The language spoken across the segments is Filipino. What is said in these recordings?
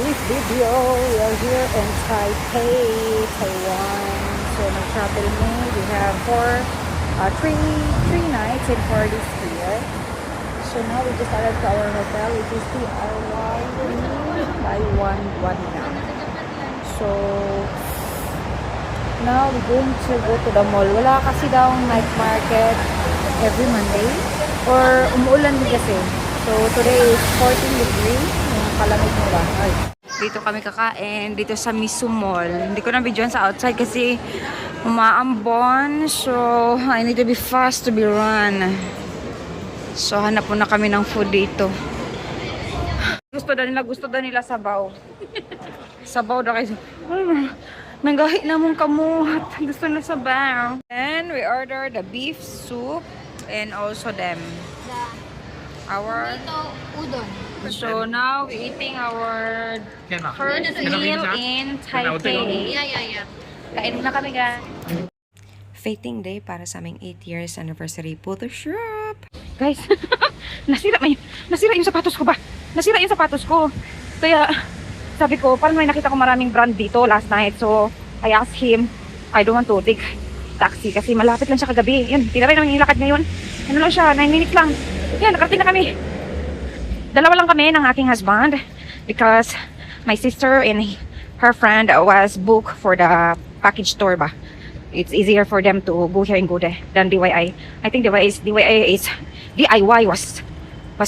today's video, we are here in Taipei, Taiwan. So, nag-travel me. We have three nights and 4 days here. So, now we just arrived to our hotel, which is Taiwan Guangdong. So, now we're going to go to the mall. Wala kasi daw night market every Monday. Or umuulan din kasi. So, today is 14 degrees. Yung kalamig nila. Ay. Dito kami kakain. Dito sa Misu Mall. Hindi ko na videoan sa outside kasi umaambon. So, I need to be fast to be run. So, hanap muna kami ng food dito. Gusto daw nila sabaw. Sabaw daw kayo. Nanggahi na mong kamuhat. Gusto na sabaw. And we ordered the beef soup and also them. Our udon. So now we're eating our first meal in Taipei. Yeah. Kain na kami, guys. Fating day para sa aming 8 years anniversary photoshoot. Guys, nasira yung sapatos ko ba? Nasira yung sapatos ko. Kaya sabi ko, parang may nakita ko maraming brand dito last night. So I asked him, I don't want to take taxi kasi malapit lang siya kagabi. Yun, tinaray naman yung lakad ngayon. Ano lang siya, 9 minutes lang. Yan, nakarating na kami. Dalawa lang kami ng aking husband because my sister and her friend was booked for the package tour ba. It's easier for them to go here and go there than DIY. I think DIY was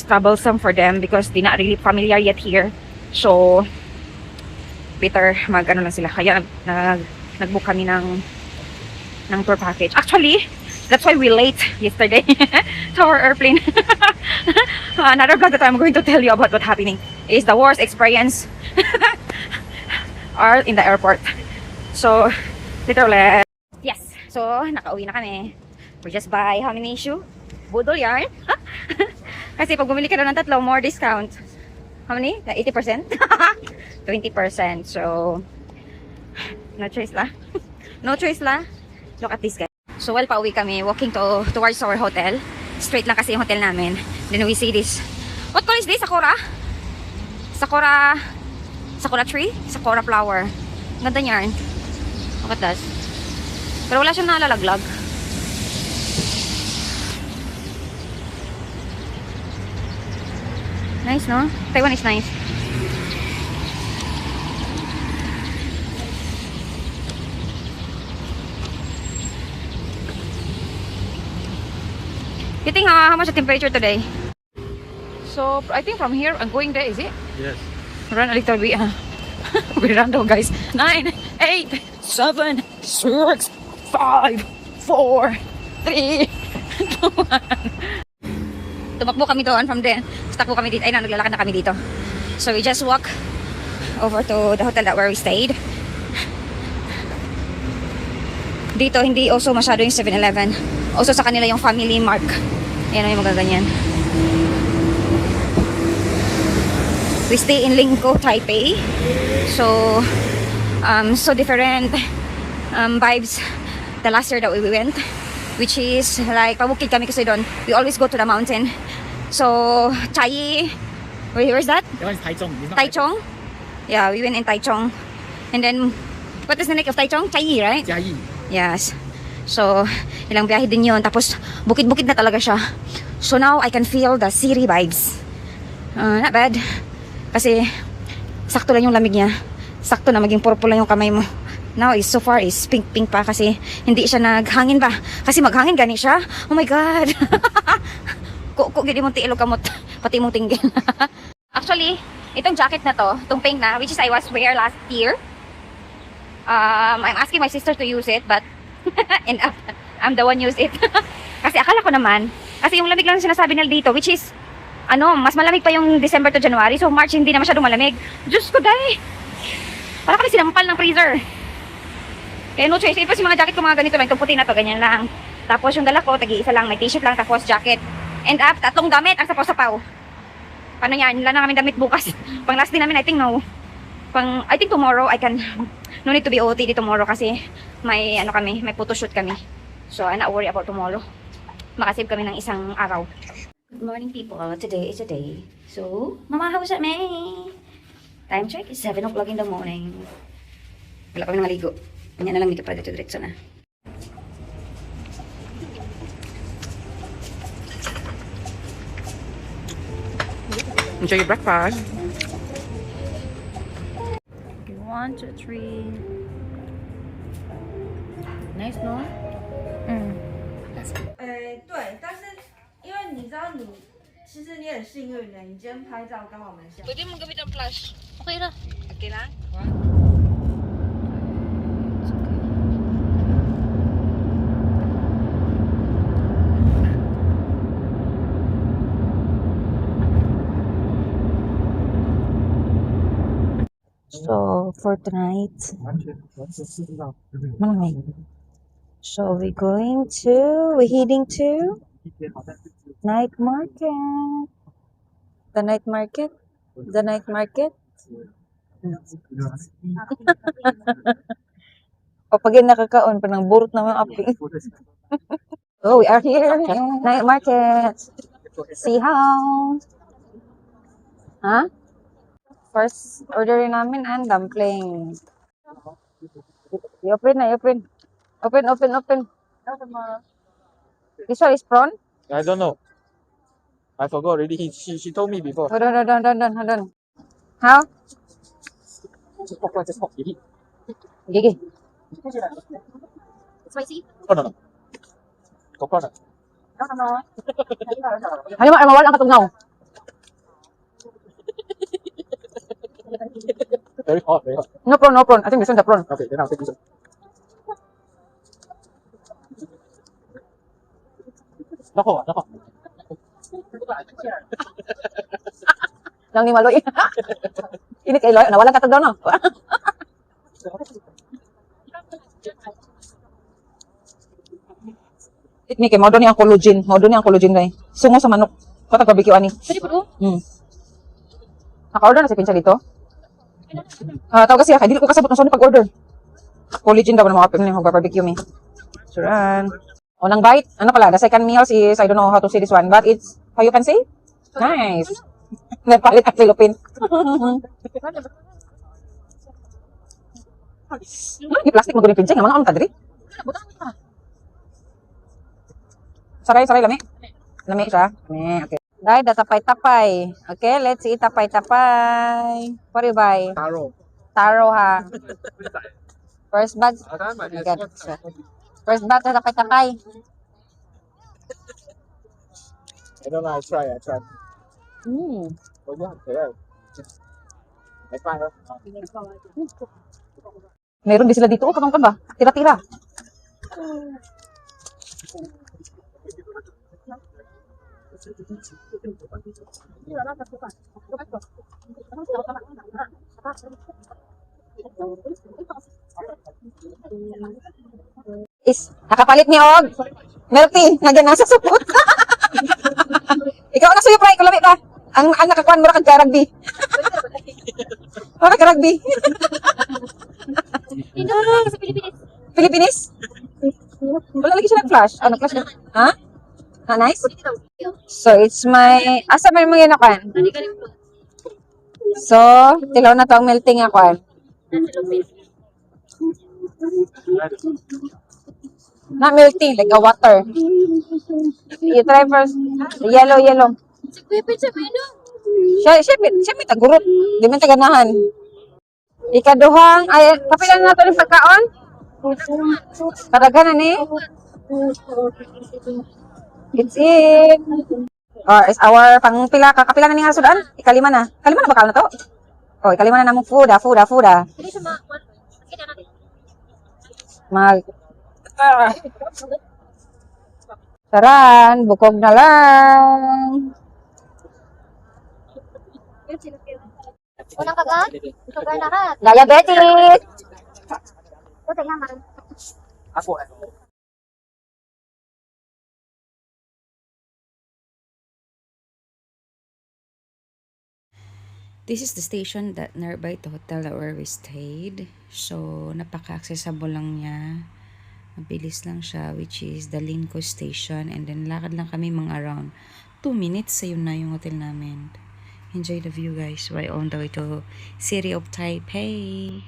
troublesome for them because they're not really familiar yet here. So better mag-ano lang sila. Kaya nag-book kami ng tour package. Actually, that's why we late yesterday to our airplane. Another vlog that I'm going to tell you about what happening is the worst experience are in the airport. So, literally, yes. So, nakauwi na kami. We just buy how many shoe? Budol yarn. Kasi pag bumili ka na ng tatlo, more discount. How many? 80%? 20%. So, no choice la. No choice la. Look at this guy. So while pauwi kami, walking towards our hotel. Straight lang kasi yung hotel namin. Then we see this. What color is this? Sakura? Sakura tree? Sakura flower. Ganda niyan. Look at that. Pero wala siyang nalalaglag. Nice, no? Taiwan is nice. You think how much the temperature today? So I think from here I'm going there, is it? Yes. Run a little bit. We run though, guys. 9, 8, 7, 6, 5, 4, 3, 2, 1. Tumakbo kami doon from there. Stuck kami dito. Ay na, naglalakad na kami dito. So we just walk over to the hotel that where we stayed. Dito hindi also masyado yung 7-Eleven. Also sa kanila yung Family Mart. Ayan o yung magaganyan. We stay in Lingko, Taipei. So, so different vibes the last year that we went. Which is like, pabukid kami kasi doon. We always go to the mountain. So, Chai, where's that? That one is Taichung. It's not Taichung? Yeah, we went in Taichung. And then, what is the name of Taichung? Chai, right? Jiayi. Yes. So, ilang biyahe din yun. Tapos, bukid-bukid na talaga siya. So, now, I can feel the city vibes. Not bad. Kasi, sakto lang yung lamig niya. Sakto na, maging purple lang yung kamay mo. Now, so far, is pink-pink pa kasi hindi siya naghangin ba? Kasi maghangin gani siya. Oh my God. Kuk gini mong tiilo kamot. Pati mong tinggil. Actually, itong jacket na to, itong pink na, which is I was wear last year. I'm asking my sister to use it, but and I'm the one use it. Kasi akala ko naman, kasi yung lamig lang sinasabi nila dito, which is, mas malamig pa yung December to January. So March hindi na masyadong malamig. Diyos ko, day. Para kasi sinampal ng freezer. Kaya no choice. Ito yung mga jacket ko, mga ganito lang. Itong puti na to, ganyan lang. Tapos yung dala ko, tagi-isa lang. May t-shirt lang, tapos jacket. And up, tatlong damit, ang sapaw-sapaw. Paano yan? Wala na kami damit bukas. Pang last day namin, I think no. I think tomorrow, no need to be OT tomorrow kasi may photoshoot kami. So, I'm not worried about tomorrow. Makasave kami ng isang araw. Good morning, people. Today is a day. So, Mama, how's it, May? Time check is 7 o'clock in the morning. Wala kami nangaligo. Ganyan na lang dito para dito-diretso na. Enjoy your breakfast. 1, 2, 3. Nice, no? 对，但是因为你知道你，其实你很幸运的，你今天拍照刚好蛮像。 Pwede mong gamitin ang flash. Okay na. Okay lang? So, for tonight, malamig. So, we're heading to night market. The night market. The night market. O pag yun nakakaon, pa ng burot na mga api. Oh, we are here in night market. See how? Huh? First orderin namin ang dumpling. I-open na, i-open. Open. This one is prawn? I don't know. I forgot already. She told me before. Hold on. How? Just pop. Gigi. No. Coconut. Ayaw mo, mawala ang katugnaw. Very hot. No prawn. I think this one's the prawn. Okay, then I'll take this one. Nako. Lang ni Maloy. Ini kay Loy, nawalan katugnaw no. Ini kay modo ni ang collagen kay. Sungo sa manok. Kata barbecue ani. Pwede po. Naka-order na si Pinsa dito? Tawag kasi kay dili ko kasabot ng soni pag-order. Collagen daw ng mga pin ng barbecue mi. Suran. Unang bite, ano pala, the second meal is, I don't know how to say this one, but it's, how you can say? Nice. Napalit ang Philippine. Yung plastic mo gunin pinching, naman ako matadri. Saray, lami. Lami siya. Lami, okay. Dahil, tapay-tapay. Okay, let's eat tapay-tapay. What do you buy? Taro ha. First batch. Oh my God. First batch na tapay-tapay. I don't know. I try. Mm. Oh yeah. I try. Meron din sila dito. Oh, kamangkan ba? Tira-tira. Nakapalit ni Og. Milk tea, nagyan nasa supot. Ikaw na suyo, pre, kulabi ka. Ang nakakuan mo ra kag rugby. Para ka rugby. Sa Pilipinas. Pilipinas? Wala lagi siya nag-flash. Nag-flash na. Ha? Nice? So, it's my... Asa man mo yan akuan? So, tilaw na to ang melting akuan. Not melting, like a water. You try first. Yellow. Siya may tagurot. Di man taganahan. Ikaduhang, ay, kapilan na ito yung pagkaon? Kadaghan na ni? It's it. Or is our pangpila, kakapila na ni nga sudan? Ikalima na. Kalima na ba na to? Oh, ikalima na namang food. Hindi siya Mag... Saran, bukog na lang. Unang kagat, sugar na rat. Diabetic! Puti naman. Ako. This is the station that nearby the hotel where we stayed. So, napaka-accessible lang niya. Mabilis lang siya, which is the Linco Station. And then, lakad lang kami mga around 2 minutes. Sa yun na yung hotel namin. Enjoy the view, guys. We're on the way to City of Taipei.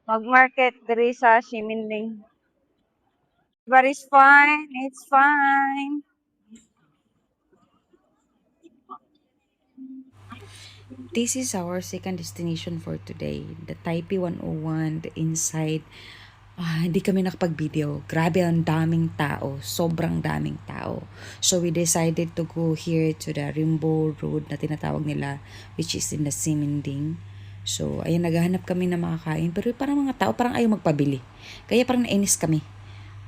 Mag-market diri sa Ximending. But it's fine. It's fine. This is our second destination for today. The Taipei 101, the inside. Hindi kami nakapag-video. Grabe, ang daming tao. Sobrang daming tao. So, we decided to go here to the Rainbow Road na tinatawag nila, which is in the Simending. So, ayun, naghahanap kami na makakain. Pero parang mga tao, parang ayaw magpabili. Kaya parang nainis kami.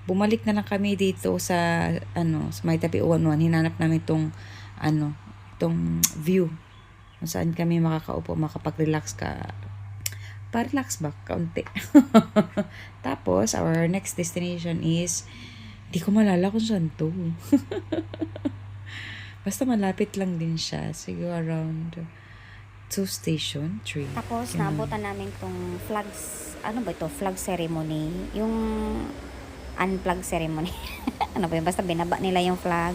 Bumalik na lang kami dito sa, sa May Taipei 101. Hinanap namin itong view. Kung saan kami makakaupo, makapag-relax ka. Pa-relax ba? Kaunti. Tapos, our next destination is, di ko malala kung saan to. Basta malapit lang din siya. Siguro around 2 station, 3. Tapos, naabutan namin tong flags, ano ba ito? Flag ceremony. Yung unplug ceremony. Ano ba yun? Basta binaba nila yung flag.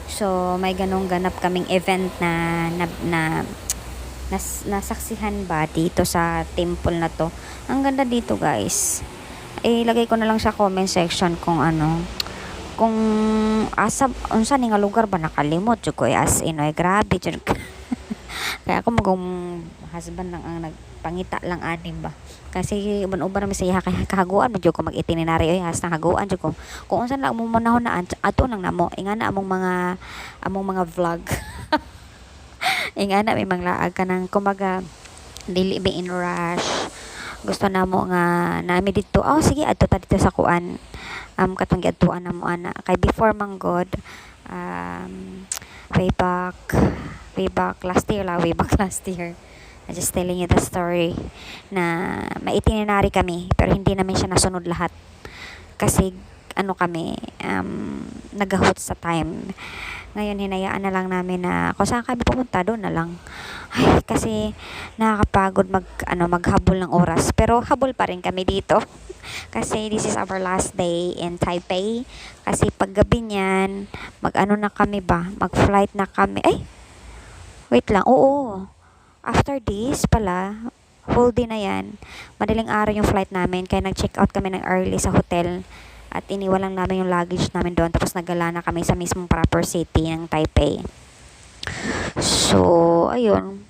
So, may ganong ganap kaming event na nasaksihan ba dito sa temple na to. Ang ganda dito, guys. Ilagay ko na lang sa comment section kung kung asab unsa ni nga lugar ba nakalimot jud ko as in grabe jud. Kaya ako magong husband lang ang nagpangita lang anim ba. Kasi uban-uban namin sa iya kahaguan mo jud ko mag-itinerary has nang haguan jud ko. Kung unsa lang mo manahon na ato nang namo ingana among mga vlog. Ingana may manglaag ka ng kumaga dili be in rush. Gusto na mo nga nami dito. Oh sige adto ta dito sa kuan. Katong giadtuan na mo ana kay before manggod way back last year I just telling you the story na may itinerary kami pero hindi namin siya nasunod lahat kasi kami nagahot sa time. Ngayon hinayaan na lang namin na kung saan kami pumunta doon na lang. Ay, kasi nakakapagod maghabol ng oras pero habol pa rin kami dito. Kasi this is our last day in Taipei. Kasi paggabi niyan, na kami ba? Mag-flight na kami. Ay, wait lang. Oo. After this pala, whole day na yan. Madaling araw yung flight namin. Kaya nag-check out kami ng early sa hotel. At iniwan lang namin yung luggage namin doon. Tapos nagala na kami sa mismong proper city ng Taipei. So, ayun.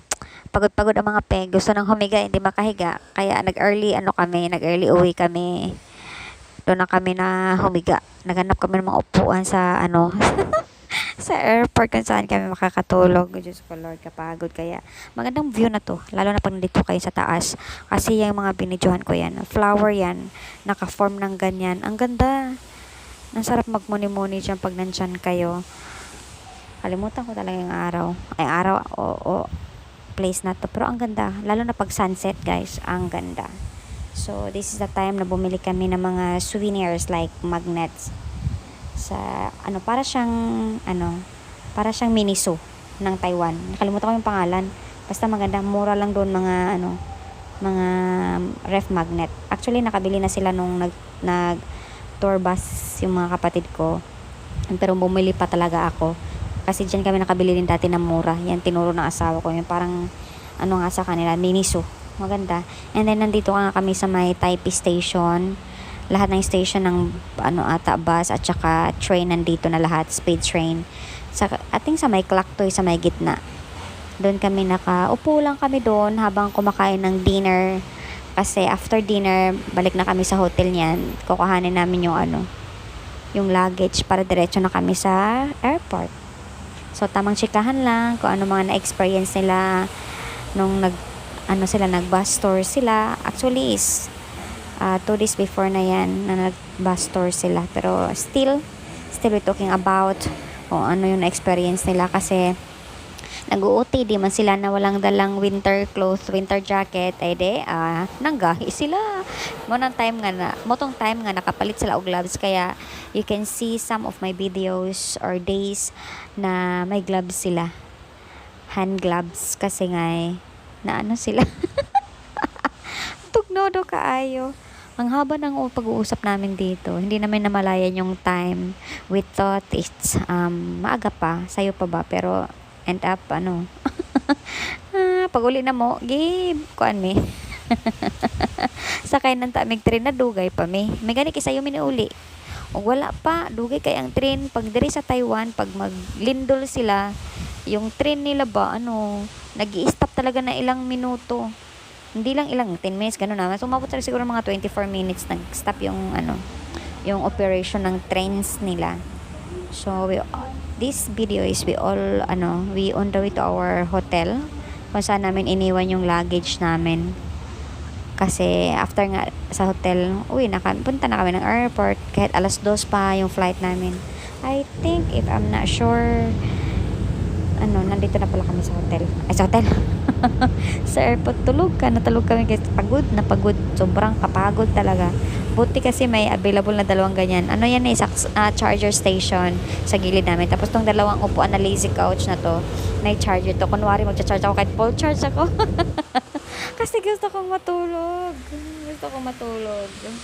Pagod-pagod ang mga peg. Gusto nang humiga, hindi makahiga. Kaya nag-early uwi kami. Doon na kami na humiga. Naghanap kami ng mga upuan sa sa airport kung saan kami makakatulog. Diyos ko Lord, kapagod. Kaya magandang view na to. Lalo na pag nandito kayo sa taas. Kasi yung mga binidyohan ko yan. Flower yan. Naka-form ng ganyan. Ang ganda. Ang sarap magmuni-muni dyan pag nandyan kayo. Kalimutan ko talaga yung araw. Place na to. Pero ang ganda. Lalo na pag sunset, guys. Ang ganda. So, this is the time na bumili kami ng mga souvenirs like magnets. Sa para siyang Miniso ng Taiwan. Nakalimutan ko yung pangalan. Basta maganda, mura lang doon mga ref magnet. Actually nakabili na sila nung tour bus yung mga kapatid ko. Pero bumili pa talaga ako. Kasi dyan kami nakabili din dati ng mura. Yan, tinuro ng asawa ko. Yung parang, ano nga sa kanila, Miniso. Maganda. And then, nandito nga kami sa may Taipei Station. Lahat ng station ng, bus at saka train nandito na lahat. Speed train. Ating sa may Klaktoy, sa may gitna. Doon kami upo lang kami doon habang kumakain ng dinner. Kasi after dinner, balik na kami sa hotel niyan. Kukuhanin namin yung luggage para diretso na kami sa airport. So, tamang chikahan lang kung ano mga na-experience nila nung nag-bus tour sila. Actually is 2 days before na yan na nag-bus tour sila. Pero still we're talking about kung ano yung na-experience nila kasi nag-uoti, di man sila na walang dalang winter clothes, winter jacket, nanggahi sila. Motong time nga nakapalit sila og gloves, kaya you can see some of my videos or days na may gloves sila. Hand gloves, kasi nga na sila. Tugnodo kaayo. Ang haba ng pag-uusap namin dito. Hindi namin namalayan yung time. We thought it's maaga pa, sayo pa ba, pero end up pag uli na mo kuan mi sakay ng tamig train na dugay pa mi may gani kisayo uli o wala pa dugay kay ang train pag diri sa Taiwan pag maglindol sila yung train nila ba nag-i-stop talaga na ilang minuto, hindi lang ilang 10 minutes gano'n naman, so umabot siguro mga 24 minutes nag-stop yung yung operation ng trains nila. So this video is we on the way to our hotel kung saan namin iniwan yung luggage namin. Kasi after nga sa hotel, punta na kami ng airport kahit 2:00 pa yung flight namin. I think, if I'm not sure, nandito na pala kami sa hotel. Sa airport, natulog kami kasi pagod, sobrang kapagod talaga. Buti kasi may available na 2 ganyan. Yan charger station sa gilid namin. Tapos tong 2 upuan na lazy couch na to, may charger to. Kunwari magcha-charge ako kahit full charge ako. Kasi gusto kong matulog.